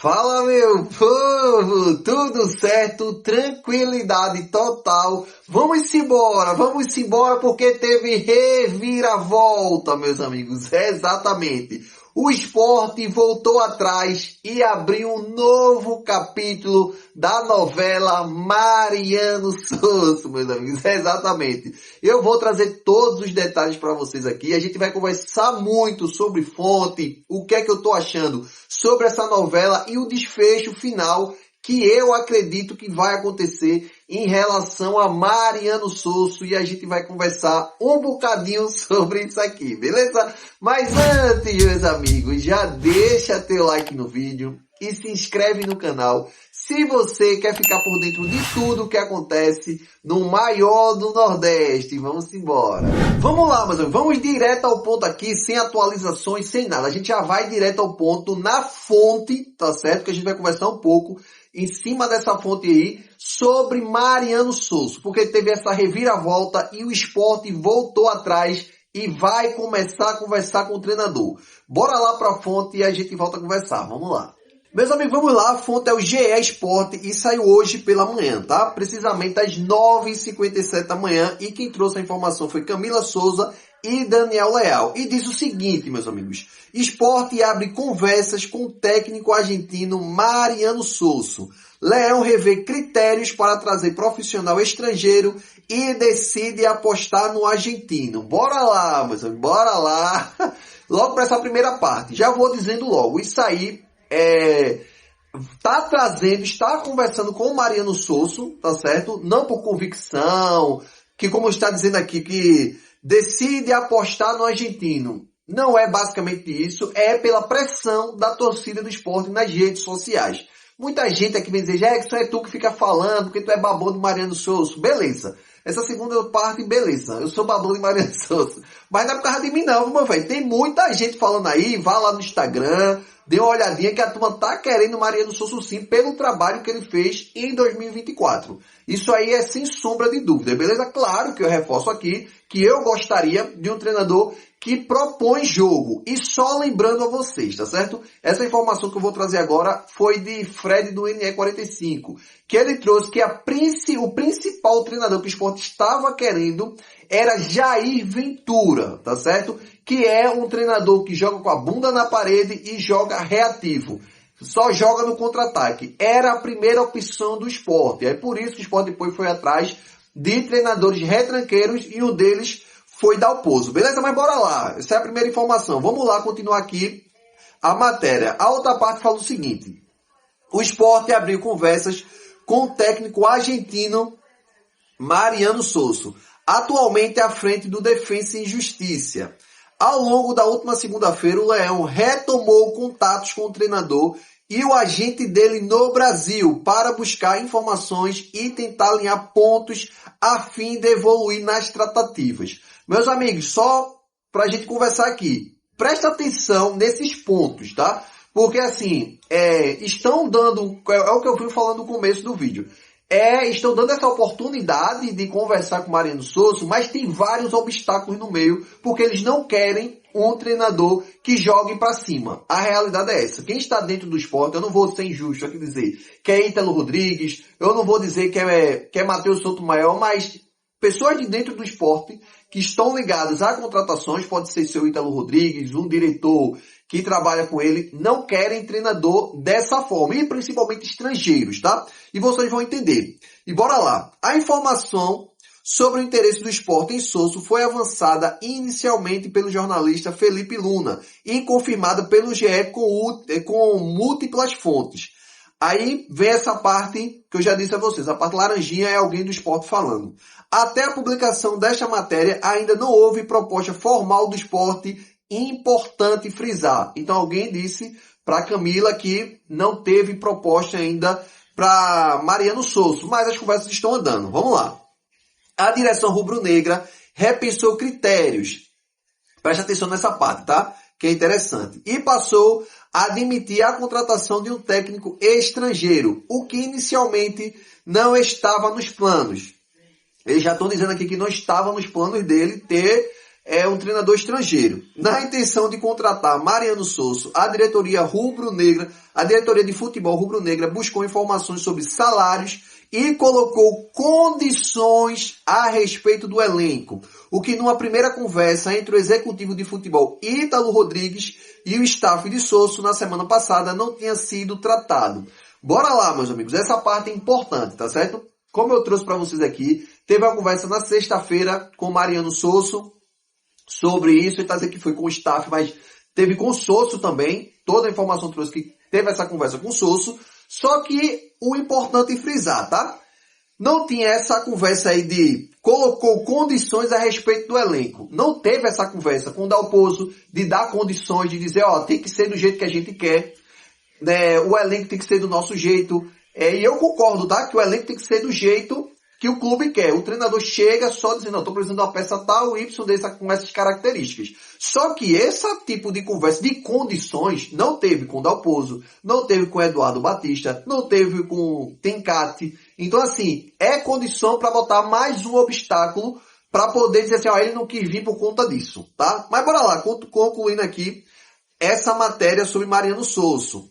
Fala, meu povo, tudo certo, tranquilidade total. Vamos embora porque teve reviravolta, meus amigos. Exatamente. O esporte voltou atrás e abriu um novo capítulo da novela Mariano Sosso, meus amigos. Exatamente. Eu vou trazer todos os detalhes para vocês aqui. A gente vai conversar muito sobre fonte, o que é que eu tô achando sobre essa novela e o desfecho final que eu acredito que vai acontecer em relação a Mariano Sosso, e a gente vai conversar um bocadinho sobre isso aqui, beleza? Mas antes, meus amigos, já deixa teu like no vídeo e se inscreve no canal se você quer ficar por dentro de tudo que acontece no maior do Nordeste. Vamos embora. Vamos lá, meus amigos, vamos direto ao ponto aqui, sem atualizações, sem nada. A gente já vai direto ao ponto na fonte, tá certo? Que a gente vai conversar um pouco em cima dessa fonte aí sobre Mariano Sosso, porque teve essa reviravolta e o esporte voltou atrás e vai começar a conversar com o treinador. Bora lá para a fonte e a gente volta a conversar. Vamos lá. Meus amigos, vamos lá. A fonte é o GE Sport e saiu hoje pela manhã, tá? Precisamente às 9h57 da manhã, e quem trouxe a informação foi Camila Souza e Daniel Leal. E diz o seguinte, meus amigos: Sport abre conversas com o técnico argentino Mariano Sosso. Leão revê critérios para trazer profissional estrangeiro e decide apostar no argentino. Bora lá, meus amigos, bora lá. Logo para essa primeira parte, já vou dizendo logo, isso aí está conversando com o Mariano Sosso, tá certo? Não por convicção, que como está dizendo aqui, que decide apostar no argentino. Não é basicamente isso, é pela pressão da torcida do Sport nas redes sociais. Muita gente aqui vem dizer: Jackson, é tu que fica falando, porque tu é babão do Mariano Sosso. Beleza. Essa segunda parte, beleza. Eu sou babão de Mariano Sosso. Mas não é por causa de mim não, meu velho. Tem muita gente falando aí, vá lá no Instagram, dê uma olhadinha que a turma tá querendo o Mariano Sosso sim, pelo trabalho que ele fez em 2024. Isso aí é sem sombra de dúvida, beleza? Claro que eu reforço aqui que eu gostaria de um treinador que propõe jogo. E só lembrando a vocês, tá certo? Essa informação que eu vou trazer agora foi de Fred do NE45, que ele trouxe que o principal treinador que o Sport estava querendo era Jair Ventura, tá certo? Que é um treinador que joga com a bunda na parede e joga reativo. Só joga no contra-ataque. Era a primeira opção do Sport. É por isso que o Sport depois foi atrás de treinadores retranqueiros e um deles foi Dalpozo. Beleza? Mas bora lá. Essa é a primeira informação. Vamos lá continuar aqui a matéria. A outra parte fala o seguinte: o Sport abriu conversas com o técnico argentino Mariano Sosso, atualmente à frente do Defensa e Justiça. Ao longo da última segunda-feira, o Leão retomou contatos com o treinador e o agente dele no Brasil para buscar informações e tentar alinhar pontos a fim de evoluir nas tratativas. Meus amigos, só para a gente conversar aqui, presta atenção nesses pontos, tá? Porque assim, estão dando, é o que eu fui falando no começo do vídeo, estão dando essa oportunidade de conversar com o Mariano Sosso, mas tem vários obstáculos no meio, porque eles não querem um treinador que jogue para cima. A realidade é essa. Quem está dentro do Sport, eu não vou ser injusto aqui dizer que é Ítalo Rodrigues, eu não vou dizer que é Matheus Sotomayor, mas pessoas de dentro do Sport que estão ligadas a contratações, pode ser seu Ítalo Rodrigues, um diretor que trabalha com ele, não querem treinador dessa forma, e principalmente estrangeiros, tá? E vocês vão entender. E bora lá. A informação sobre o interesse do Sport em Sosso foi avançada inicialmente pelo jornalista Felipe Luna e confirmada pelo GE com múltiplas fontes. Aí vem essa parte que eu já disse a vocês, a parte laranjinha é alguém do Sport falando. Até a publicação desta matéria ainda não houve proposta formal do Sport, importante frisar. Então alguém disse para Camila que não teve proposta ainda para Mariano Sosso, mas as conversas estão andando. Vamos lá. A direção rubro-negra repensou critérios. Preste atenção nessa parte, tá? Que é interessante. E passou a admitir a contratação de um técnico estrangeiro, o que inicialmente não estava nos planos. Eles já estão dizendo aqui que não estava nos planos dele ter é um treinador estrangeiro. Na intenção de contratar Mariano Souza, a diretoria rubro-negra, a diretoria de futebol rubro-negra buscou informações sobre salários e colocou condições a respeito do elenco. O que numa primeira conversa entre o executivo de futebol Ítalo Rodrigues e o staff de Souza na semana passada não tinha sido tratado. Bora lá, meus amigos. Essa parte é importante, tá certo? Como eu trouxe para vocês aqui, teve uma conversa na sexta-feira com Mariano Souza sobre isso. Ele está dizendo que foi com o staff, mas teve com o Souza também. Toda a informação trouxe que teve essa conversa com o Souza. Só que o importante é frisar, tá? Não tinha essa conversa aí de colocou condições a respeito do elenco. Não teve essa conversa com o Dalpozo de dar condições, de dizer, ó, tem que ser do jeito que a gente quer, né? O elenco tem que ser do nosso jeito. E eu concordo, tá? Que o elenco tem que ser do jeito que o clube quer. O treinador chega só dizendo, não, estou precisando de uma peça tal, Y dessa, com essas características. Só que esse tipo de conversa, de condições, não teve com o Dalpozo, não teve com o Eduardo Batista, não teve com o Tencati. Então, assim, é condição para botar mais um obstáculo para poder dizer assim, ó, ele não quis vir por conta disso, tá? Mas bora lá, concluindo aqui essa matéria sobre Mariano Souza.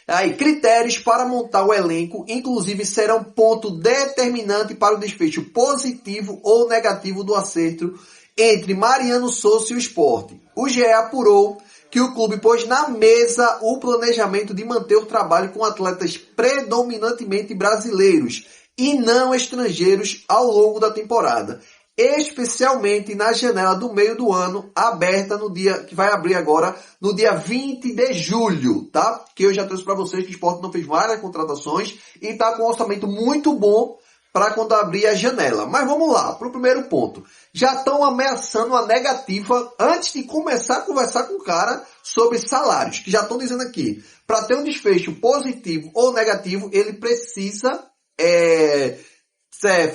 Aí, critérios para montar o elenco, inclusive, serão ponto determinante para o desfecho positivo ou negativo do acerto entre Mariano Souza e o Sport. O GE apurou que o clube pôs na mesa o planejamento de manter o trabalho com atletas predominantemente brasileiros e não estrangeiros ao longo da temporada, especialmente na janela do meio do ano, aberta no dia, que vai abrir agora, no dia 20 de julho, tá? Que eu já trouxe para vocês que o Sport não fez várias contratações e está com um orçamento muito bom para quando abrir a janela. Mas vamos lá, para o primeiro ponto. Já estão ameaçando a negativa antes de começar a conversar com o cara sobre salários, que já estão dizendo aqui, para ter um desfecho positivo ou negativo, ele precisa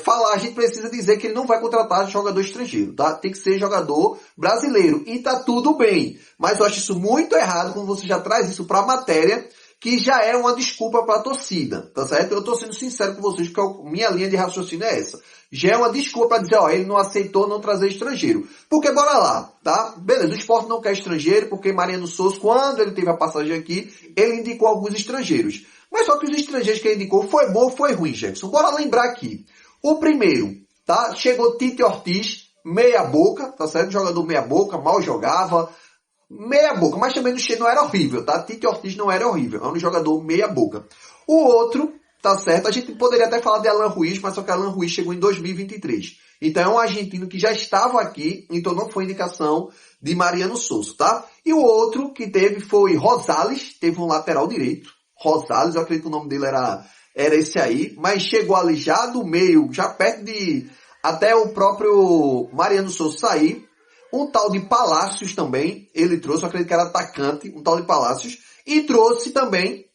falar, a gente precisa dizer que ele não vai contratar jogador estrangeiro, tá? Tem que ser jogador brasileiro. E tá tudo bem. Mas eu acho isso muito errado quando você já traz isso para a matéria, que já é uma desculpa para a torcida, tá certo? Eu tô sendo sincero com vocês, que minha linha de raciocínio é essa. Já é uma desculpa para dizer, ó, ele não aceitou não trazer estrangeiro. Porque bora lá, tá? Beleza, o Sport não quer estrangeiro, porque Mariano Souza, quando ele teve a passagem aqui, ele indicou alguns estrangeiros. Mas só que os estrangeiros que ele indicou foi bom ou foi ruim, Jackson? Bora lembrar aqui. O primeiro, tá? Chegou Tite Ortiz, meia boca, tá certo? Jogador meia boca, mal jogava, meia boca, mas também não era horrível, tá? Tite Ortiz não era horrível, é um jogador meia boca. O outro, tá certo? A gente poderia até falar de Alan Ruiz, mas só que Alan Ruiz chegou em 2023. Então é um argentino que já estava aqui, então não foi indicação de Mariano Souza, tá? E o outro que teve foi Rosales, teve um lateral direito. Rosales, eu acredito que o nome dele era esse aí, mas chegou ali já do meio, já perto de até o próprio Mariano Souza sair. Um tal de Palácios também, ele trouxe, eu acredito que era atacante, um tal de Palácios, e trouxe também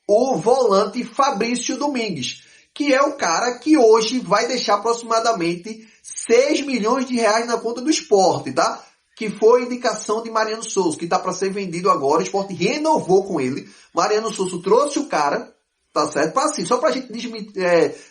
o volante Fabrício Domingues, que é o cara que hoje vai deixar aproximadamente 6 milhões de reais na conta do Sport, tá? Que foi indicação de Mariano Souza, que está para ser vendido agora. O Sport renovou com ele. Mariano Souza trouxe o cara, tá certo? Para assim, só para a gente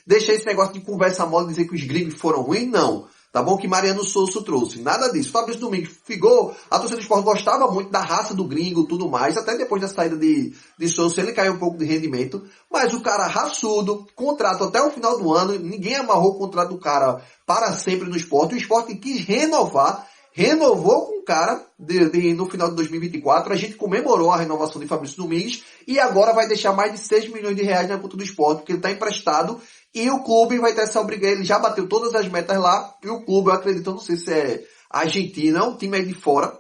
deixar esse negócio de conversa mole, dizer que os gringos foram ruins, não. Tá bom? Que Mariano Souza trouxe. Nada disso. Fabrício Domingues ficou. A torcida do Sport gostava muito da raça do gringo e tudo mais. Até depois da saída de Souza, ele caiu um pouco de rendimento. Mas o cara raçudo, contrato até o final do ano. Ninguém amarrou o contrato do cara para sempre no Sport. O Sport quis renovar. Renovou com o cara no final de 2024. A gente comemorou a renovação de Fabrício Domingues. E agora vai deixar mais de 6 milhões de reais na conta do Sport, porque ele está emprestado. E o clube vai ter essa obrigação, ele já bateu todas as metas lá, e o clube, eu acredito, eu não sei se é Argentina, um time aí de fora,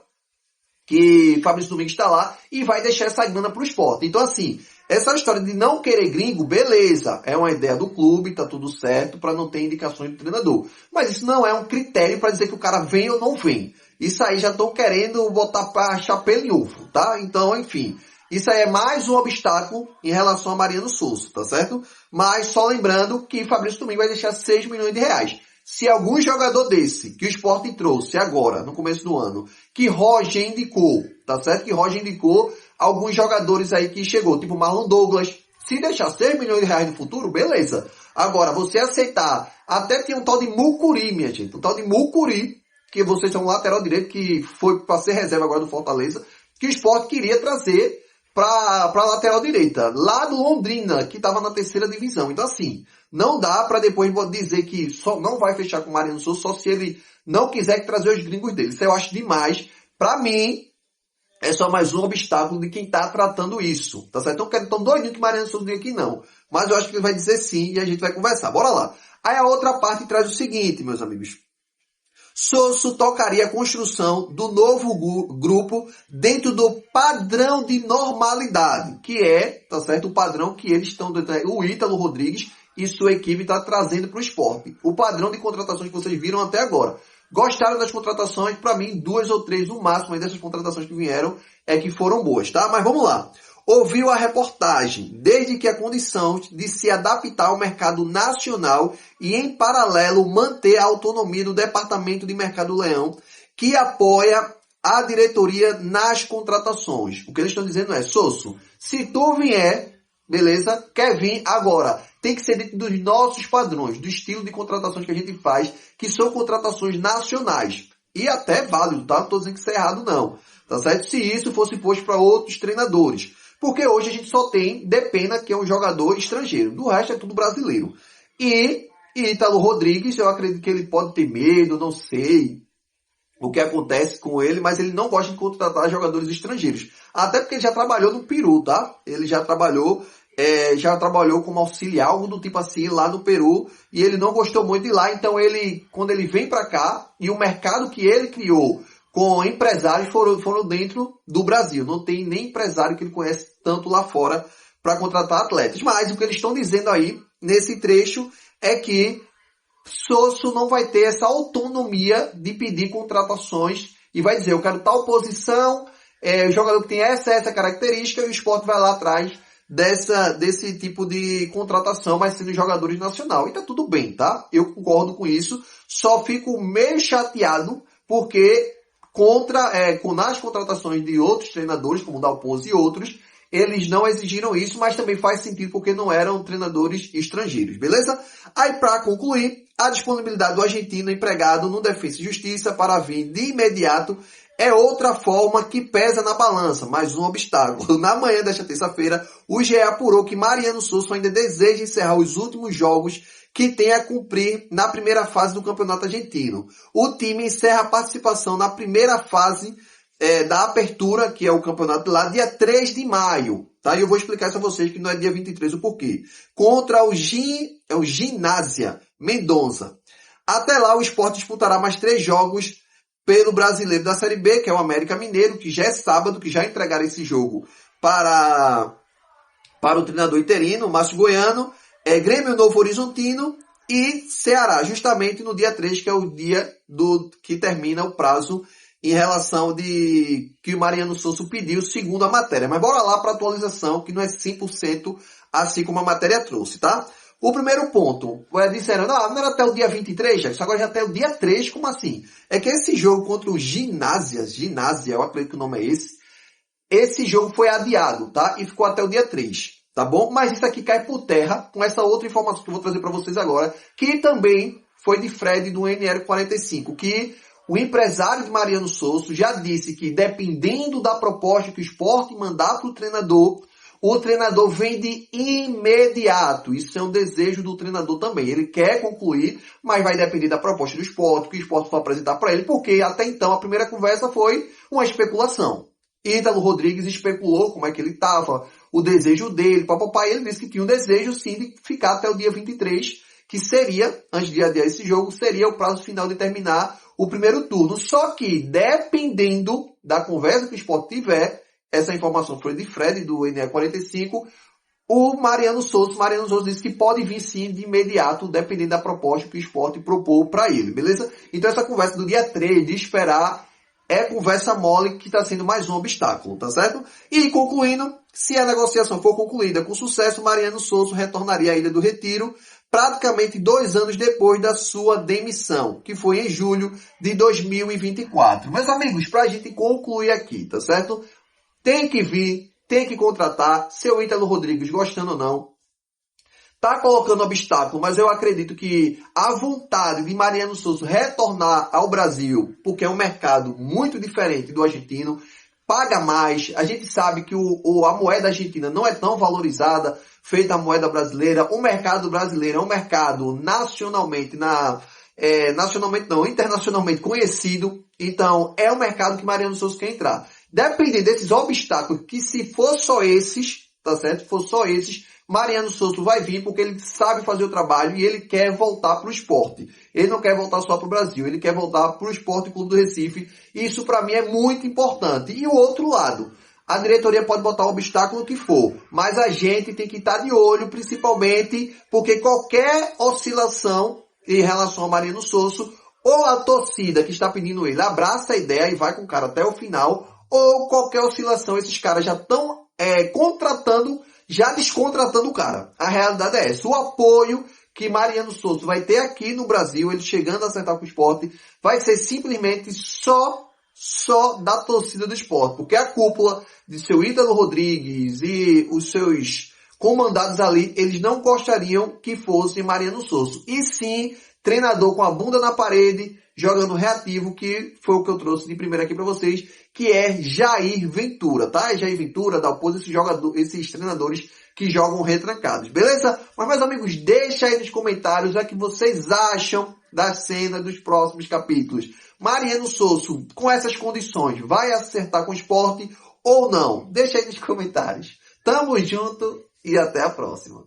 que Fabrício Domingues está lá, e vai deixar essa grana pro Sport. Então assim, essa história de não querer gringo, beleza, é uma ideia do clube, tá tudo certo, para não ter indicações do treinador. Mas isso não é um critério para dizer que o cara vem ou não vem. Isso aí já estão querendo botar para chapéu em ovo, tá? Então, enfim... Isso aí é mais um obstáculo em relação a Mariano Souza, tá certo? Mas só lembrando que Fabrício Domingues vai deixar 6 milhões de reais. Se algum jogador desse, que o Sport trouxe agora, no começo do ano, que Roger indicou, tá certo? Que Roger indicou alguns jogadores aí que chegou, tipo Marlon Douglas. Se deixar 6 milhões de reais no futuro, beleza. Agora, você aceitar, até tinha um tal de Mucuri, minha gente, um tal de Mucuri, que vocês são um lateral direito que foi para ser reserva agora do Fortaleza, que o Sport queria trazer para a lateral direita, lá do Londrina, que estava na terceira divisão. Então assim, não dá para depois dizer que só não vai fechar com o Mariano Souza só se ele não quiser trazer os gringos dele. Isso eu acho demais. Para mim, é só mais um obstáculo de quem está tratando isso. Tá certo? Então, tão doidinho que Mariano Souza diga que não. Mas eu acho que ele vai dizer sim e a gente vai conversar. Bora lá. Aí a outra parte traz o seguinte, meus amigos. Sosso tocaria a construção do novo grupo dentro do padrão de normalidade, que é, tá certo, o padrão que eles estão, o Ítalo Rodrigues e sua equipe está trazendo para o esporte. O padrão de contratações que vocês viram até agora. Gostaram das contratações? Para mim, 2 ou 3 no máximo aí dessas contratações que vieram é que foram boas, tá? Mas vamos lá. Ouviu a reportagem, desde que a condição de se adaptar ao mercado nacional e, em paralelo, manter a autonomia do Departamento de Mercado Leão, que apoia a diretoria nas contratações. O que eles estão dizendo é, Sosso, se tu vier, beleza, quer vir agora. Tem que ser dentro dos nossos padrões, do estilo de contratações que a gente faz, que são contratações nacionais. E até válido, tá? Não estou dizendo que isso é errado, não. Tá certo? Se isso fosse posto para outros treinadores. Porque hoje a gente só tem Depena, que é um jogador estrangeiro. Do resto é tudo brasileiro. E Ítalo Rodrigues, eu acredito que ele pode ter medo, não sei o que acontece com ele, mas ele não gosta de contratar jogadores estrangeiros. Até porque ele já trabalhou no Peru, tá? Ele já trabalhou como auxiliar, algo do tipo assim, lá no Peru, e ele não gostou muito de lá, então ele, quando ele vem para cá, e o mercado que ele criou com empresários foram dentro do Brasil. Não tem nem empresário que ele conhece tanto lá fora para contratar atletas. Mas o que eles estão dizendo aí, nesse trecho, é que Sosso não vai ter essa autonomia de pedir contratações e vai dizer, eu quero tal posição, o jogador que tem essa característica, e o Sport vai lá atrás desse tipo de contratação, mas sendo jogadores nacional. E tá tudo bem, tá? Eu concordo com isso. Só fico meio chateado porque nas contratações de outros treinadores, como o Dalpozo e outros, eles não exigiram isso, mas também faz sentido porque não eram treinadores estrangeiros, beleza? Aí, para concluir, a disponibilidade do argentino empregado no Defensa e Justiça para vir de imediato é outra forma que pesa na balança, mais um obstáculo. Na manhã desta terça-feira, o GE apurou que Mariano Souza ainda deseja encerrar os últimos jogos que tem a cumprir na primeira fase do Campeonato Argentino. O time encerra a participação na primeira fase da apertura, que é o campeonato lá, dia 3 de maio. Tá? E eu vou explicar isso a vocês, que não é dia 23 o porquê. Contra o Ginásia Mendonça. Até lá, o Sport disputará mais 3 jogos pelo brasileiro da Série B, que é o América Mineiro, que já é sábado, que já entregaram esse jogo para o treinador interino, Márcio Goiano, Grêmio Novo Horizontino e Ceará, justamente no dia 3, que é o dia que termina o prazo em relação de que o Mariano Souza pediu, segundo a matéria. Mas bora lá para a atualização, que não é 100% assim como a matéria trouxe, tá? O primeiro ponto, disseram, não era até o dia 23, Jackson, agora já até o dia 3, como assim? É que esse jogo contra o Ginásia, eu acredito que o nome é esse jogo foi adiado, tá? E ficou até o dia 3, tá bom? Mas isso aqui cai por terra com essa outra informação que eu vou trazer para vocês agora, que também foi de Fred do NR45, que o empresário de Mariano Souza já disse que, dependendo da proposta que o Sport mandar para o treinador vem de imediato. Isso é um desejo do treinador também. Ele quer concluir, mas vai depender da proposta do Sport, que o Sport for apresentar para ele, porque até então a primeira conversa foi uma especulação. Ítalo Rodrigues especulou como é que ele estava, o desejo dele, papai, ele disse que tinha um desejo sim de ficar até o dia 23, que seria, antes de adiar esse jogo, seria o prazo final de terminar o primeiro turno. Só que, dependendo da conversa que o Sport tiver, essa informação foi de Fred, do NE45, o Mariano Souza disse que pode vir sim de imediato, dependendo da proposta que o Sport propôs para ele, beleza? Então essa conversa do dia 3, de esperar, é conversa mole que está sendo mais um obstáculo, tá certo? E concluindo, se a negociação for concluída com sucesso, Mariano Souza retornaria à Ilha do Retiro praticamente 2 anos depois da sua demissão, que foi em julho de 2024. Meus amigos, para a gente concluir aqui, tá certo? Tem que vir, tem que contratar, seu Ítalo Rodrigues, gostando ou não, tá colocando obstáculo, mas eu acredito que a vontade de Mariano Souza retornar ao Brasil, porque é um mercado muito diferente do argentino, paga mais. A gente sabe que a moeda argentina não é tão valorizada feita a moeda brasileira. O mercado brasileiro é um mercado internacionalmente conhecido. Então, é um mercado que Mariano Souza quer entrar. Dependendo desses obstáculos, que se for só esses, tá certo? Se for só esses, Mariano Souza vai vir porque ele sabe fazer o trabalho e ele quer voltar para o esporte. Ele não quer voltar só para o Brasil, ele quer voltar para o Esporte Clube do Recife. E isso para mim é muito importante. E o outro lado, a diretoria pode botar o obstáculo que for, mas a gente tem que estar de olho, principalmente porque qualquer oscilação em relação a Mariano Souza, ou a torcida que está pedindo ele abraça a ideia e vai com o cara até o final, ou qualquer oscilação, esses caras já estão já descontratando o cara. A realidade é essa. O apoio que Mariano Souza vai ter aqui no Brasil, ele chegando a acertar com o esporte, vai ser simplesmente só da torcida do esporte. Porque a cúpula de seu Ítalo Rodrigues e os seus comandados ali, eles não gostariam que fosse Mariano Souza. E sim, treinador com a bunda na parede, jogando reativo, que foi o que eu trouxe de primeiro aqui para vocês, que é Jair Ventura, tá? É Jair Ventura, da oposição, esses treinadores que jogam retrancados, beleza? Mas, meus amigos, deixa aí nos comentários o que vocês acham da cena dos próximos capítulos. Mariano Souza, com essas condições, vai acertar com o esporte ou não? Deixa aí nos comentários. Tamo junto e até a próxima.